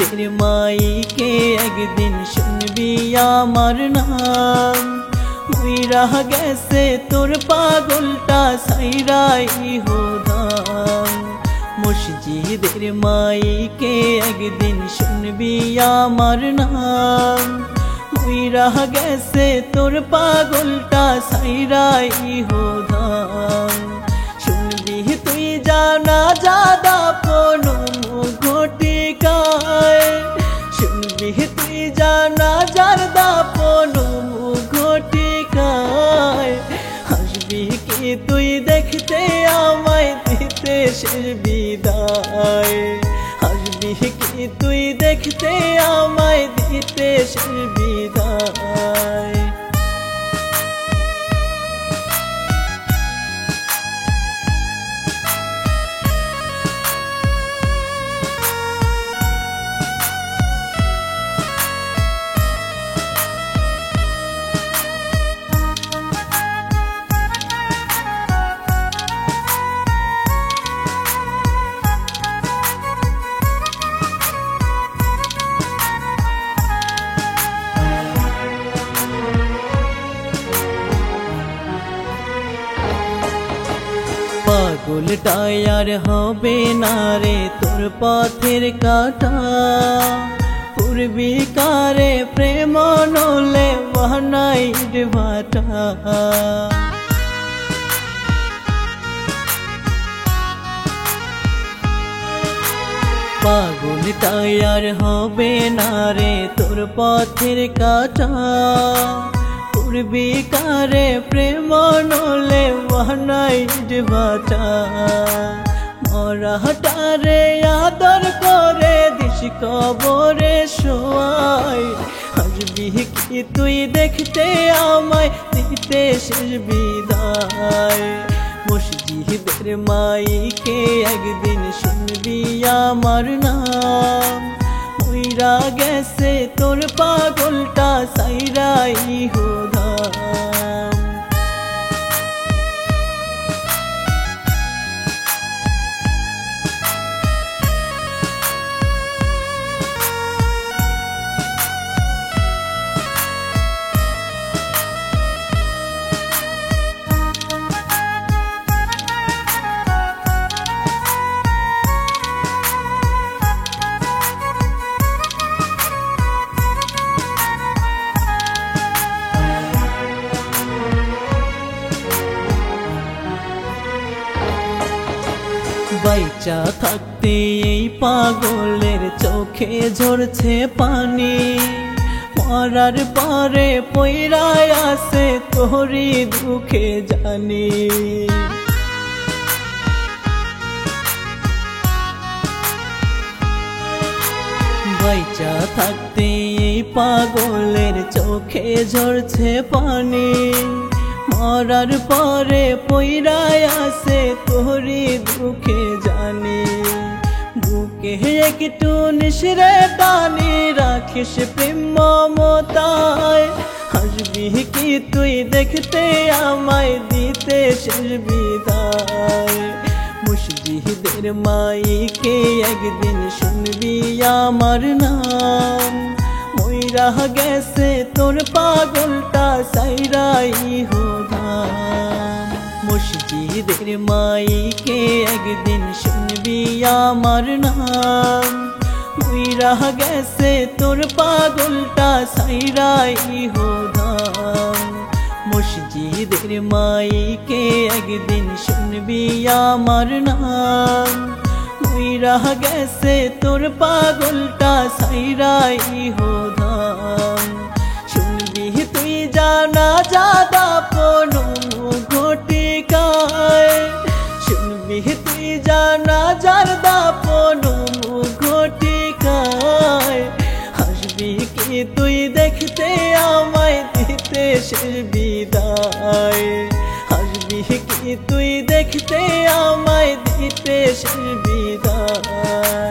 মুর্শিদের মাইকে একদিন শুনবি আমার নাম। মইরা গেছে তোর পাগলটা সাইরাই হোদাম। মুর্শিদের মাইকে একদিন শুনবি আমার নাম। মইরা গেছে তোর পাগলটা সাইরাই হোদাম। শুনবি তুই জানা জাদা কোনো ঘটিকায়। শুনবি তুই জানা জারদা কোনো ঘটিকায়। হাসবি কি তুই দেখতে আমায় দিতে শেষ বিদায়। হাসবি কি তুই দেখতে আমায় দিতে শেষ বিদায়। পাগলটাই আর হবে না রে তোর পথের কাটা। পূর্বিকারে প্রেম নলে বানাইর ভাটা। পাগলটাই আর হবে না রে তোর পথের কাটা। পূর্বিকারে প্রেম নলে বানাইর ভাটা। মরাটারে আদর করে দিস কবরে শোয়াই। হাসবি কি তুই দেখতে আমায় দিতে শেষ বিদায়। মুর্শিদের মাইকে একদিন শুনবি আমার নাম। মইরা গেছে তোর পাগলটা সাইরাই হোদাম। বাইচা থাকতে এই পাগলের চোখে ঝরছে পানি। মরার পরে পইরায় আসে তোরি দুঃখে জানি। বাইচা থাকতে এই পাগলের চোখে ঝরছে পানি। মরার পরে পইরায় আসে তোরি দুঃখে জানি। বুকে একটু নিশরে টানি রাখিস প্রেম মমতায়। হাসবি কি তুই দেখতে আমায় দিতে শেষ বিদায়। মুর্শিদের মাইকে একদিন শুনবি আমার নাম। মইরা গেছে তোর পাগলটা সাইরাই হোদাম। মুর্শিদের মাইকে একদিন শুনবি আমার নাম। মইরা গেছে তোর পাগলটা সাইরাই হোদাম। মুর্শিদের মাইকে একদিন শুনবি আমার নাম। মইরা গেছে তোর পাগলটা সাইরাই হোদাম। শুনবি তুই জানা জাদা কোনো ঘটিকায়। শুনবি তুই জানা জারদা কোনো ঘটিকায়। হাসবি কি তুই দেখতে আমায় দিতে শেষ বিদায়। হাসবি কি তুই দেখতে আমায় দিতে শেষ বিদায়।